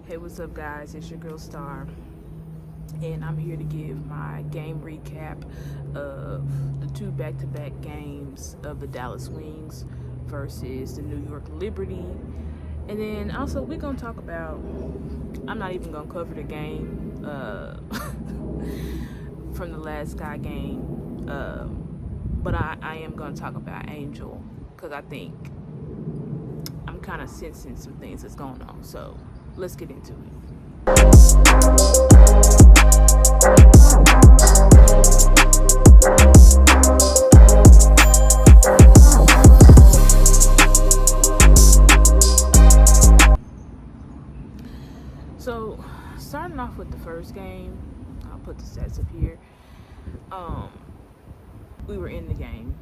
Hey, what's up, guys? It's your girl Star, and I'm here to give my game recap of the two back-to-back games of the Dallas Wings versus the New York Liberty. And then also we're gonna talk about, I'm not even gonna cover the game from the last Sky game, but I am gonna talk about Angel, because I think I'm kind of sensing some things that's going on. So let's get into it. So starting off with the first game, I'll put the stats up here. We were in the game,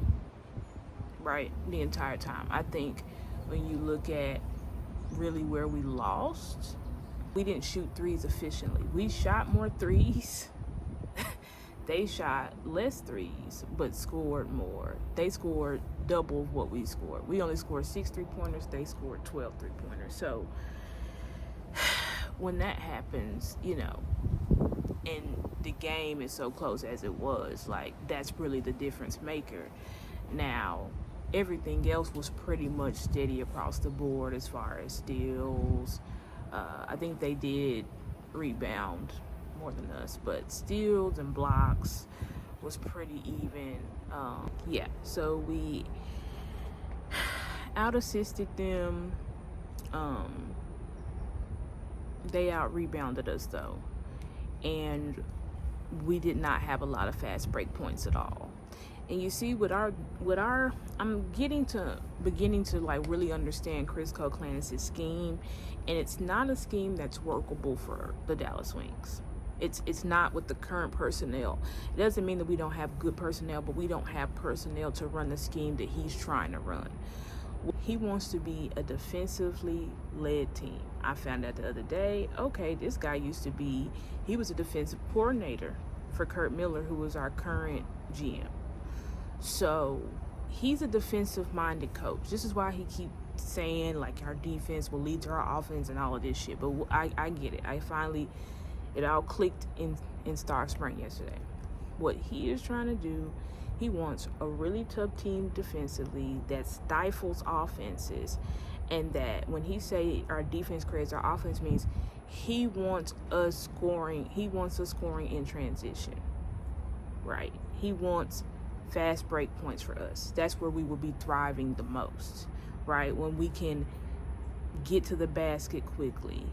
right, the entire time. I think when you look at really where we lost, we didn't shoot threes efficiently. We shot more threes. They shot less threes, but scored more. They scored double what we scored. We only scored 6 3-pointers. They scored 12 3-pointers. So when that happens, and the game is so close as it was, like, that's really the difference maker. Now, everything else was pretty much steady across the board as far as steals. I think they did rebound more than us, but steals and blocks was pretty even. So we out-assisted them. They out-rebounded us, though, and we did not have a lot of fast break points at all. And you see, with our, I'm beginning to like really understand Chris Cochlan's scheme, and it's not a scheme that's workable for the Dallas Wings. It's not with the current personnel. It doesn't mean that we don't have good personnel, but we don't have personnel to run the scheme that he's trying to run. He wants to be a defensively led team. I found out the other day, okay, this guy he was a defensive coordinator for Kurt Miller, who was our current GM. So he's a defensive-minded coach. This is why he keeps saying, like, our defense will lead to our offense and all of this shit. But I get it. It all clicked in Star Spring yesterday. What he is trying to do, he wants a really tough team defensively that stifles offenses, and that when he say our defense creates our offense, means he wants us scoring in transition, right? He wants fast break points for us. That's where we will be thriving the most, right? When we can get to the basket quickly,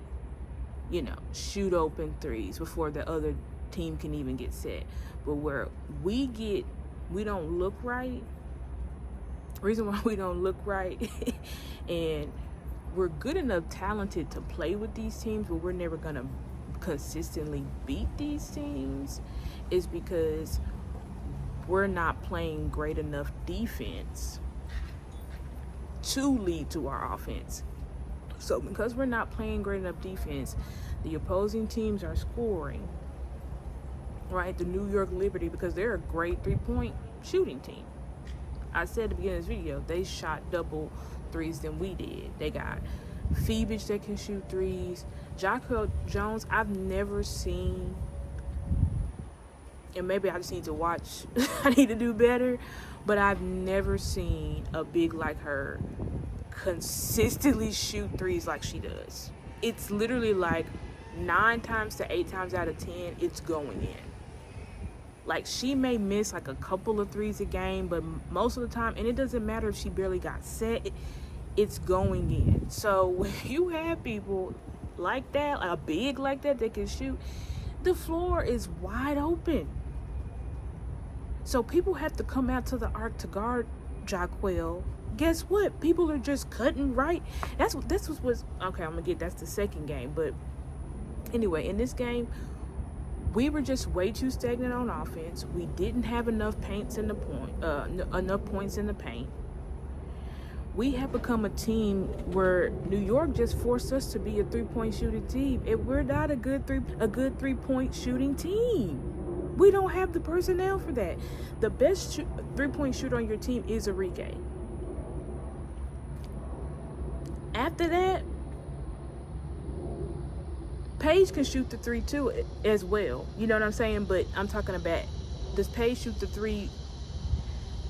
shoot open threes before the other team can even get set. But where we don't look right, reason why we don't look right and we're good enough talented to play with these teams, but we're never gonna consistently beat these teams, is because we're not playing great enough defense to lead to our offense. So because we're not playing great enough defense, the opposing teams are scoring, right? The New York Liberty, because they're a great three-point shooting team. I said at the beginning of this video, they shot double threes than we did. They got Phoebus that can shoot threes. Jonquel Jones, I've never seen, and maybe I just need to watch, I need to do better, but I've never seen a big like her consistently shoot threes like she does. It's literally like 9 times to 8 times out of 10, it's going in. Like, she may miss like a couple of threes a game, but most of the time, and it doesn't matter if she barely got set, it's going in. So when you have people like that, like a big like that can shoot, the floor is wide open. So people have to come out to the arc to guard Jonquel. Guess what? People are just cutting right. That's okay. That's the second game. But anyway, in this game, we were just way too stagnant on offense. We didn't have enough points in the paint. We have become a team where New York just forced us to be a three-point shooting team, and we're not a good three-point shooting team. We don't have the personnel for that. The best three-point shooter on your team is Arike. After that, Paige can shoot the three too as well. You know what I'm saying? But I'm talking about, does Paige shoot the three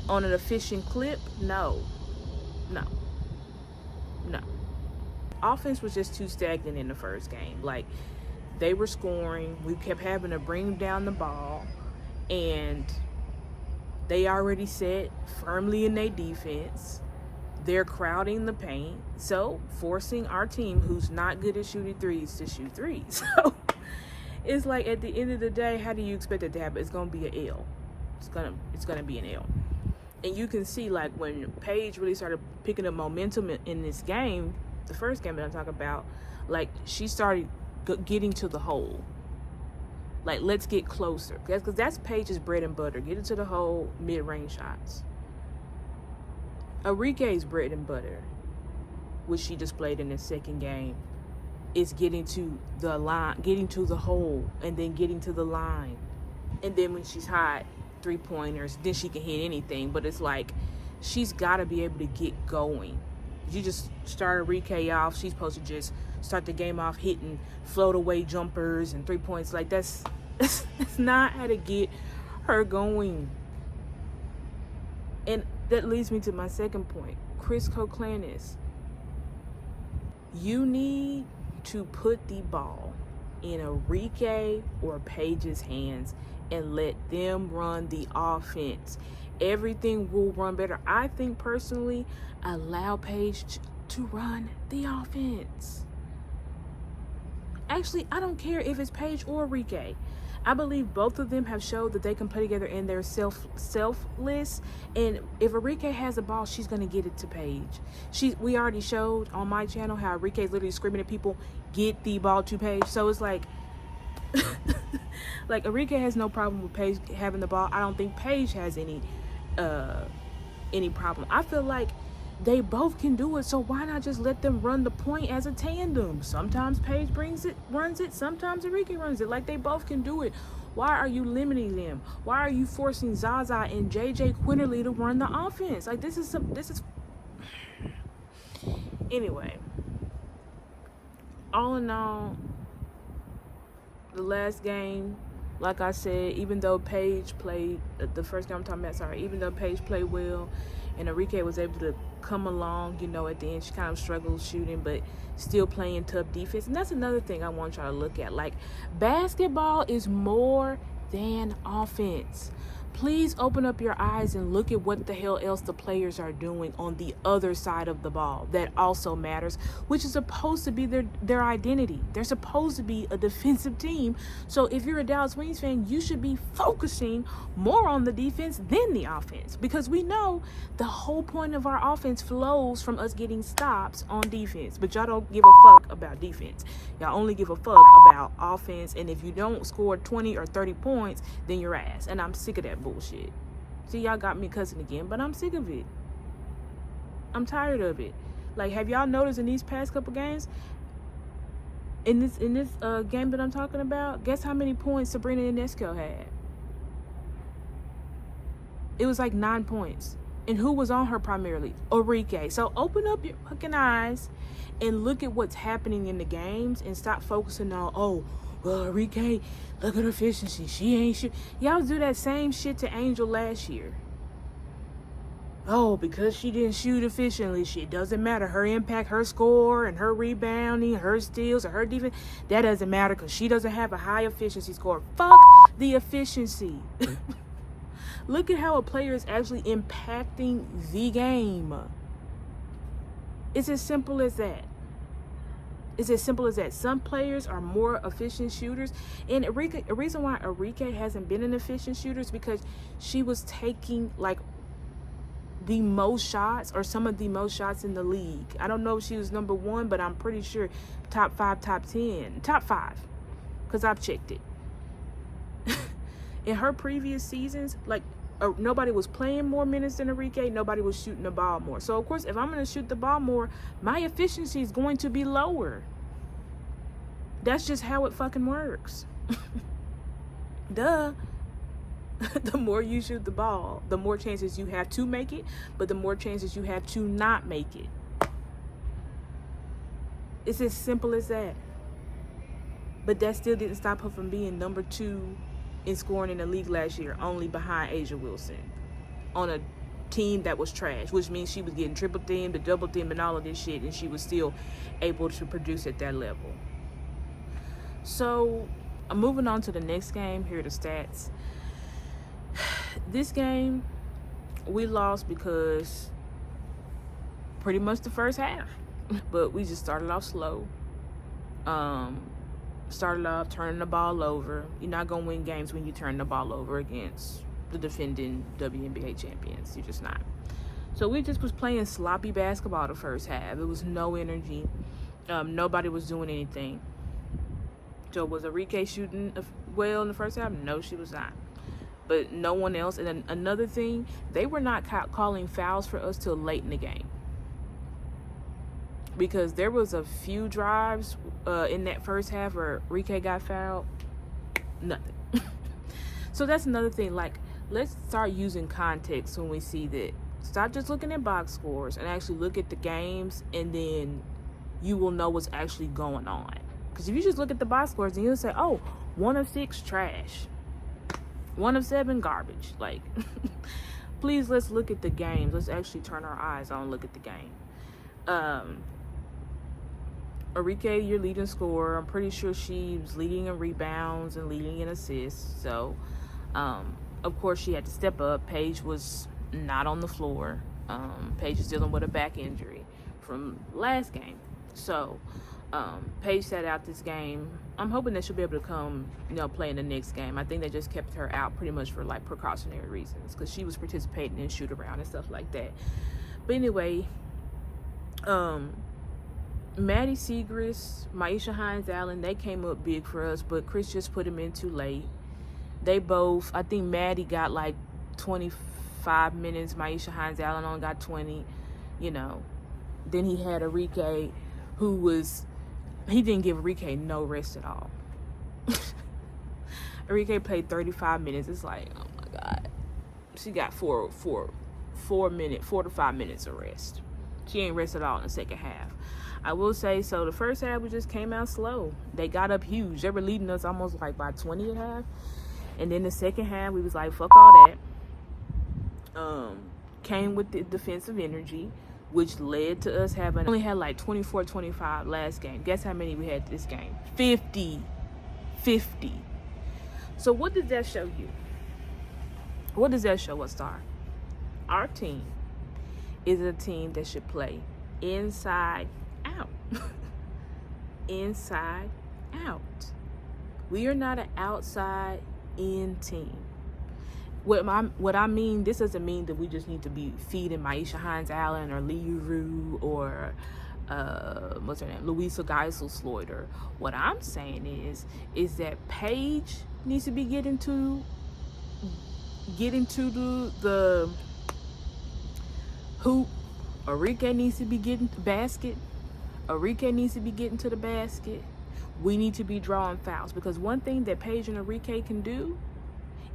on an efficient clip? No. Offense was just too stagnant in the first game. Like, they were scoring. We kept having to bring down the ball. And they already set firmly in their defense. They're crowding the paint. So, forcing our team, who's not good at shooting threes, to shoot threes. So, it's like, at the end of the day, how do you expect it to happen? It's going to be an L. It's gonna be an L. And you can see, like, when Paige really started picking up momentum in this game, the first game that I'm talking about, like, she started getting to the hole. Like, let's get closer. Because that's Paige's bread and butter. Get into the hole, mid-range shots. Arike's bread and butter, which she displayed in the second game, is getting to the line, getting to the hole, and then getting to the line. And then when she's hot, 3-pointers, then she can hit anything. But it's like, she's got to be able to get going. You just start Arike off, she's supposed to just start the game off hitting float away jumpers and 3 points. Like, that's not how to get her going. And that leads me to my second point. Chris Koklanis, you need to put the ball in Arike or Paige's hands and let them run the offense. Everything will run better. I think, personally, allow Paige to run the offense. Actually, I don't care if it's Paige or Arike. I believe both of them have showed that they can play together in their selfless. And if Arike has a ball, she's going to get it to Paige. We already showed on my channel how Arike is literally screaming at people, get the ball to Paige. So it's like, like, Arike has no problem with Paige having the ball. I don't think Paige has any problem. I feel like they both can do it, so why not just let them run the point as a tandem? Sometimes Paige runs it, sometimes Arike runs it. Like, they both can do it. Why are you limiting them? Why are you forcing Zaza and JJ Quinterly to run the offense? Like, this is anyway. All in all, the last game, like I said, even though Paige played the first game I'm talking about, even though Paige played well and Arike was able to come along, you know, at the end, she kind of struggled shooting, but still playing tough defense. And that's another thing I want y'all to look at. Like, basketball is more than offense. Please open up your eyes and look at what the hell else the players are doing on the other side of the ball that also matters, which is supposed to be their identity. They're supposed to be a defensive team. So if you're a Dallas Wings fan, you should be focusing more on the defense than the offense, because we know the whole point of our offense flows from us getting stops on defense. But y'all don't give a fuck about defense. Y'all only give a fuck about offense. And if you don't score 20 or 30 points, then you're ass. And I'm sick of that bullshit. See, y'all got me cussing again, but I'm sick of it. I'm tired of it. Like, have y'all noticed in these past couple games, in this game that I'm talking about, guess how many points Sabrina Ionesco had? It was like 9 points. And who was on her primarily? Arike. So open up your fucking eyes and look at what's happening in the games and stop focusing on, oh, well, Arike, look at her efficiency. She ain't shoot. Y'all do that same shit to Angel last year. Oh, because she didn't shoot efficiently, it doesn't matter. Her impact, her score, and her rebounding, her steals, or her defense, that doesn't matter because she doesn't have a high efficiency score. Fuck the efficiency. Look at how a player is actually impacting the game. It's as simple as that. It's as simple as that. Some players are more efficient shooters. And a reason why Arike hasn't been an efficient shooter is because she was taking, like, the most shots, or some of the most shots in the league. I don't know if she was number 1, but I'm pretty sure top 5, top 10. Top 5. Because I've checked it. In her previous seasons, like, nobody was playing more minutes than Arike. Nobody was shooting the ball more. So, of course, if I'm going to shoot the ball more, my efficiency is going to be lower. That's just how it fucking works. Duh. The more you shoot the ball, the more chances you have to make it, but the more chances you have to not make it. It's as simple as that. But that still didn't stop her from being number 2 in scoring in the league last year, only behind Asia Wilson, on a team that was trash, which means she was getting triple teamed, double teamed, and all of this shit, and she was still able to produce at that level. So I'm moving on to the next game. Here are the stats. This game we lost because pretty much the first half, but we just started off slow. Started off turning the ball over. You're not gonna win games when you turn the ball over against the defending WNBA champions. You're just not. So we just was playing sloppy basketball the first half. It was no energy. Nobody was doing anything. So was Arike shooting well in the first half? No, she was not. But no one else. And then another thing, they were not calling fouls for us till late in the game, because there was a few drives in that first half where Arike got fouled. Nothing. So that's another thing. Like, let's start using context when we see that. Stop just looking at box scores and actually look at the games, and then you will know what's actually going on. Because if you just look at the box scores, then you'll say, oh, 1 of 6 trash, 1 of 7 garbage. Like, please, let's look at the games. Let's actually turn our eyes on, look at the game. Arike, your leading scorer. I'm pretty sure she was leading in rebounds and leading in assists. So, of course, she had to step up. Paige was not on the floor. Paige is dealing with a back injury from last game. So, Paige sat out this game. I'm hoping that she'll be able to come, play in the next game. I think they just kept her out pretty much for, like, precautionary reasons, because she was participating in shoot around and stuff like that. But anyway, Maddie Segrist, Maisha Hines-Allen, they came up big for us, but Chris just put them in too late. They both, I think Maddie got like 25 minutes. Maisha Hines-Allen only got 20, Then he had Arike, he didn't give Arike no rest at all. Arike played 35 minutes. It's like, oh my God. She got 4 to 5 minutes of rest. She ain't rest at all in the second half. I will say, so the first half, we just came out slow. They got up huge. They were leading us almost like by 20 at half. And then the second half, we was like, fuck all that. Came with the defensive energy, which led to us only had like 24-25 last game. Guess how many we had this game? 50. So what does that show you? What does that show us, Star? Our team is a team that should play inside out. Inside out. We are not an outside in team. What I mean, this doesn't mean that we just need to be feeding Maisha Hines-Allen or Lee Rue or what's her name, Louisa Geisel-Sloiter. What I'm saying is that Paige needs to be getting to the hoop. Arike needs to be getting to the basket. Arike needs to be getting to the basket. We need to be drawing fouls, because one thing that Paige and Arike can do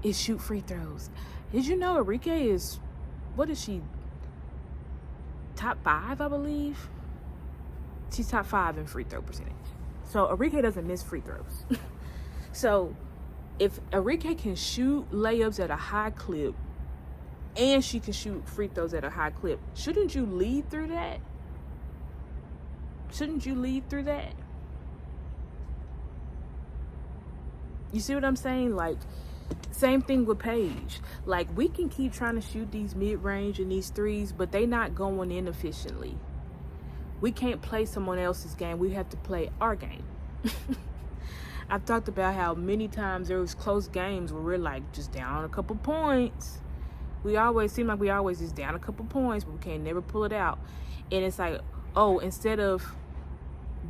is shoot free throws. Did you know Arike is, what is she, top 5, I believe? She's top 5 in free throw percentage. So Arike doesn't miss free throws. So if Arike can shoot layups at a high clip and she can shoot free throws at a high clip, shouldn't you lead through that? Shouldn't you lead through that? You see what I'm saying? Like, same thing with Paige. Like, we can keep trying to shoot these mid-range and these threes, but they not going in efficiently. We can't play someone else's game. We have to play our game. I've talked about how many times there was close games where we're like just down a couple points. We always seem like we always just down a couple points, but we can't never pull it out. And it's like, oh, instead of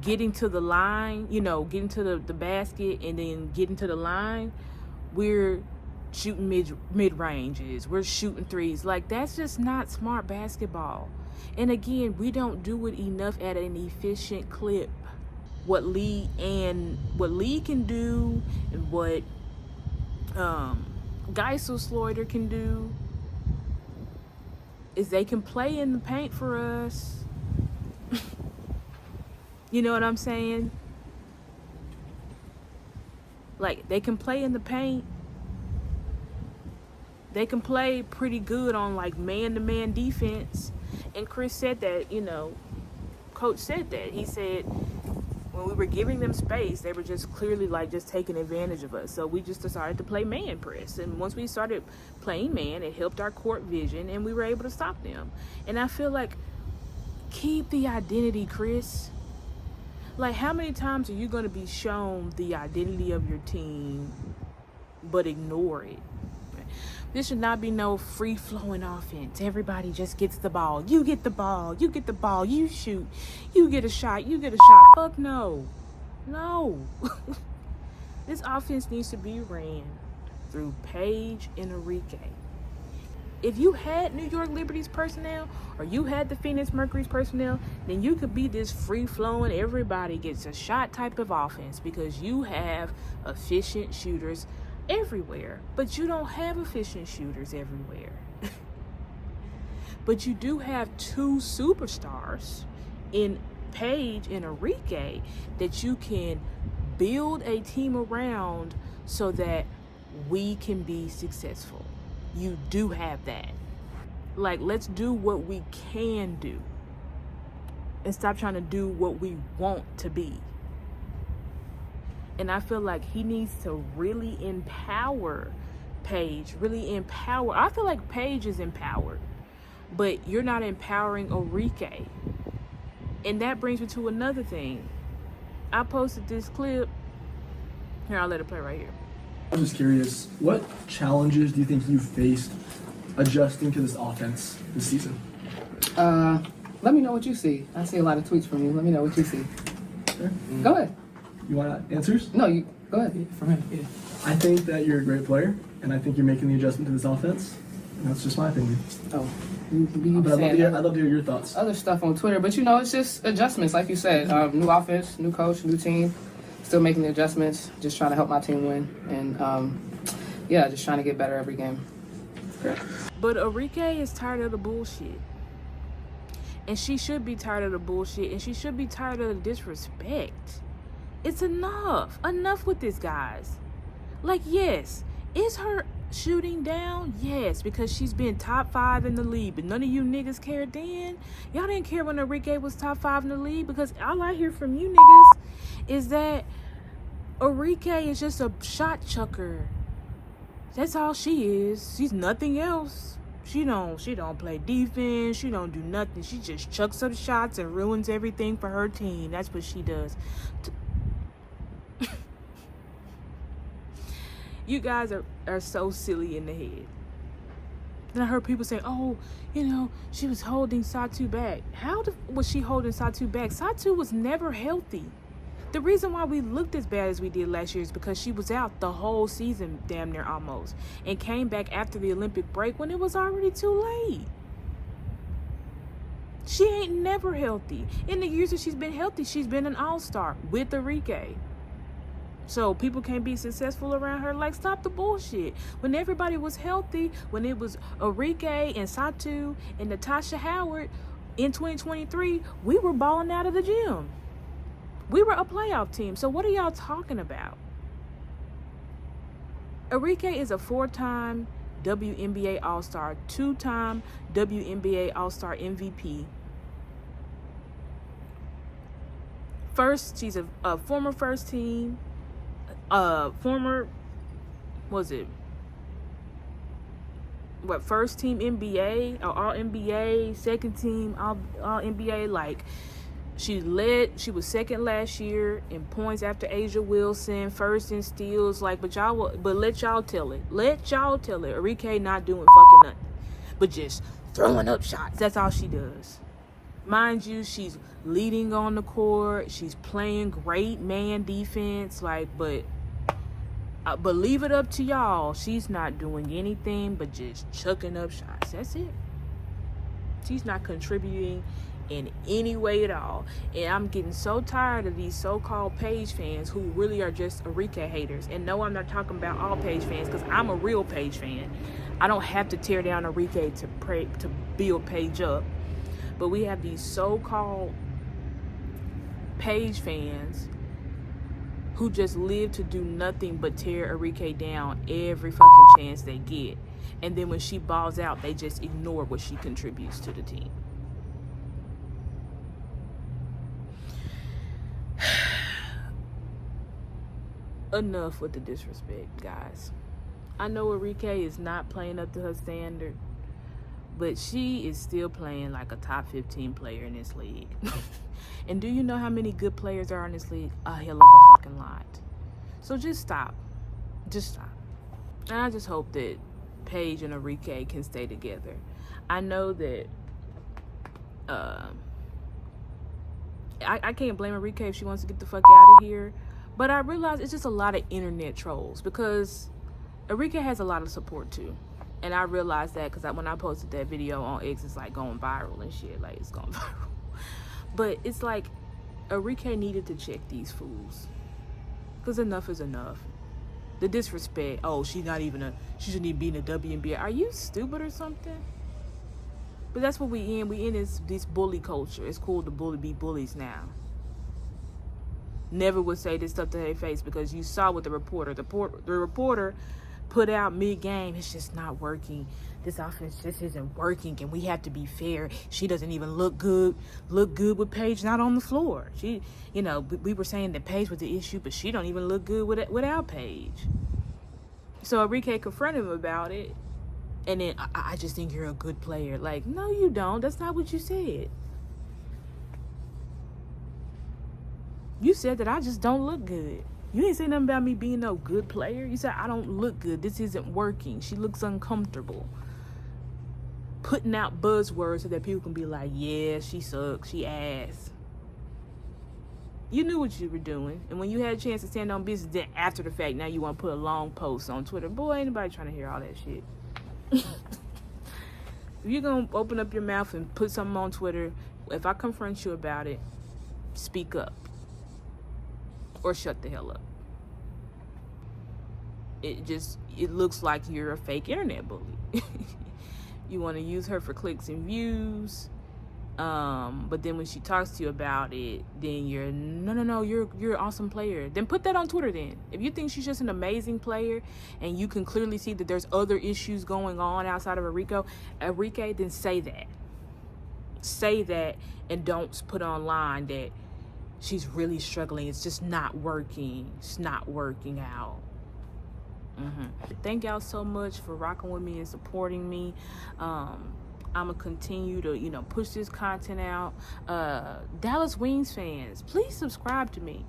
getting to the line, getting to the basket and then getting to the line, we're shooting mid-ranges. We're shooting threes. Like, that's just not smart basketball. And again, we don't do it enough at an efficient clip. What Lee can do and what Geisel-Sloiter can do is they can play in the paint for us. You know what I'm saying? Like, they can play in the paint. They can play pretty good on, like, man-to-man defense. And Chris said that, you know, Coach said that. He said when we were giving them space, they were just clearly, like, just taking advantage of us. So we just decided to play man press. And once we started playing man, it helped our court vision, and we were able to stop them. And I feel like, keep the identity, Chris. Like, how many times are you going to be shown the identity of your team but ignore it? This should not be no free-flowing offense. Everybody just gets the ball. You get the ball. You get the ball. You shoot. You get a shot. You get a shot. Fuck no. No. This offense needs to be ran through Paige and Arike. If you had New York Liberty's personnel or you had the Phoenix Mercury's personnel, then you could be this free-flowing, everybody gets a shot type of offense because you have efficient shooters everywhere. But you don't have efficient shooters everywhere. But you do have two superstars in Paige and Arike that you can build a team around so that we can be successful. You do have that. Like, let's do what we can do and stop trying to do what we want to be. And I feel like he needs to really empower Paige, I feel like Paige is empowered, but you're not empowering Arike. And that brings me to another thing. I posted this clip. Here, I'll let it play right here. I'm just curious, what challenges do you think you faced adjusting to this offense this season? Let me know what you see. I see a lot of tweets from you. Let me know what you see. Sure. Go ahead. You want answers? No, you go ahead. For me, yeah. I think that you're a great player, and I think you're making the adjustment to this offense. And that's just my opinion. Oh, you But I'd love to hear your thoughts. Other stuff on Twitter, but you know, it's just adjustments, like you said. New offense, new coach, new team. Still making the adjustments. Just trying to help my team win, and just trying to get better every game. Great. But Arike is tired of the bullshit. And she should be tired of the bullshit, and she should be tired of the disrespect. It's enough. Enough with this, guys. Like, yes, is her shooting down? Yes, because she's been top 5 in the league, but none of you niggas cared then. Y'all didn't care when Arike was top 5 in the league, because all I hear from you niggas is that Arike is just a shot chucker. That's all she is. She's nothing else. She don't play defense. She don't do nothing. She just chucks up shots and ruins everything for her team. That's what she does. You guys are so silly in the head. And I heard people say, oh, she was holding Satu back. How was she holding Satu back? Satu was never healthy. The reason why we looked as bad as we did last year is because she was out the whole season, damn near almost, and came back after the Olympic break when it was already too late. She ain't never healthy. In the years that she's been healthy, she's been an all-star with Arike. So people can't be successful around her. Like, stop the bullshit. When everybody was healthy, when it was Arike and Satu and Natasha Howard in 2023, we were balling out of the gym. We were a playoff team. So what are y'all talking about? Arike is a 4-time WNBA All-Star, 2-time WNBA All-Star MVP. She's a former first team, first team NBA, or all NBA, second team, all NBA, like, she was second last year in points after Asia Wilson, first in steals, like, but let y'all tell it. Arike not doing fucking nothing, but just throwing up shots. That's all she does. Mind you, she's leading on the court. She's playing great man defense, but leave it up to y'all. She's not doing anything but just chucking up shots. That's it. She's not contributing in any way at all. And I'm getting so tired of these so-called Paige fans who really are just Arike haters. And no, I'm not talking about all Paige fans, because I'm a real Paige fan. I don't have to tear down Arike to build Paige up. But we have these so-called Paige fans who just live to do nothing but tear Arike down every fucking chance they get. And then when she balls out, they just ignore what she contributes to the team. Enough with the disrespect, guys. I know Arike is not playing up to her standard, but she is still playing like a top 15 player in this league. And do you know how many good players are in this league? A hell of a fucking lot. So just stop. Just stop. And I just hope that Paige and Arike can stay together. I know that I can't blame Arike if she wants to get the fuck out of here. But I realize it's just a lot of internet trolls because Arike has a lot of support too. And I realized that because when I posted that video on X, it's like going viral and shit. Like, it's going viral. But it's like Arike needed to check these fools. Because enough is enough. The disrespect. Oh, she shouldn't even be in the WNBA. Are you stupid or something? But that's what we in. We in this bully culture. It's cool to be bullies now. Never would say this stuff to their face because you saw what the reporter put out mid-game. It's just not working. This offense just isn't working, and we have to be fair. She doesn't even look good with Paige not on the floor. She, we were saying that Paige was the issue, but she don't even look good without Paige. So Arike confronted him about it, and then I just think you're a good player. Like, no, you don't. That's not what you said. You said that I just don't look good. You ain't say nothing about me being no good player. You said I don't look good. This isn't working. She looks uncomfortable. Putting out buzzwords so that people can be like, yeah, she sucks. She ass. You knew what you were doing. And when you had a chance to stand on business, then after the fact, now you want to put a long post on Twitter. Boy, ain't nobody trying to hear all that shit. If you're going to open up your mouth and put something on Twitter, if I confront you about it, speak up. Or shut the hell up. It looks like you're a fake internet bully. You want to use her for clicks and views. But then when she talks to you about it, then you're no, you're an awesome player. Then put that on Twitter then. If you think she's just an amazing player and you can clearly see that there's other issues going on outside of Arike, then say that. Say that and don't put online that she's really struggling. It's just not working. It's not working out. Thank y'all so much for rocking with me and supporting me. I'm gonna continue to push this content out. Dallas Wings fans, please subscribe to me.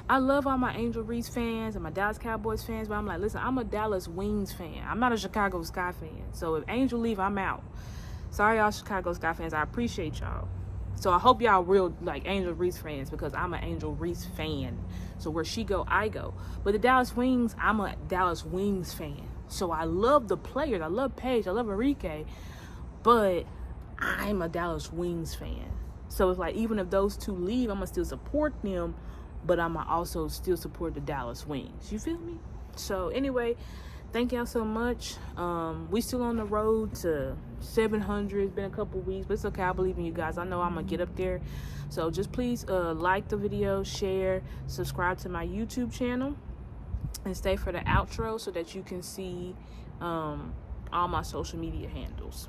I love all my Angel Reese fans and my Dallas Cowboys fans, but I'm like, listen, I'm a Dallas Wings fan. I'm not a Chicago Sky fan. So if Angel leave, I'm out. Sorry, y'all Chicago Sky fans. I appreciate y'all. So I hope y'all real like Angel Reese fans because I'm an Angel Reese fan. So where she go, I go. But the Dallas Wings, I'm a Dallas Wings fan. So I love the players. I love Paige. I love Arike. But I'm a Dallas Wings fan. So it's like even if those two leave, I'm going to still support them. But I'm going to also still support the Dallas Wings. You feel me? So anyway, thank y'all so much. We still on the road to 700. It's been a couple weeks, but it's okay. I believe in you guys. I know I'm gonna get up there. So just please like the video, share, subscribe to my YouTube channel, and stay for the outro so that you can see all my social media handles.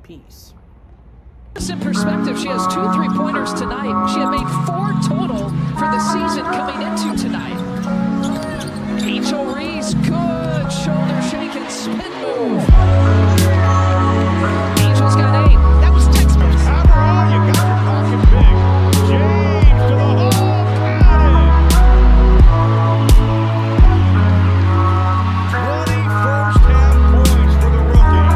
Peace. In perspective, she has 2 3-pointers tonight. She had made 4 total for the season coming into tonight. Angel Reese, good shoulder shake and spin move. Angel's got 8. That was textbook. After all, you got her talking big. James to the hole, got it. 20 first-half points for the rookie.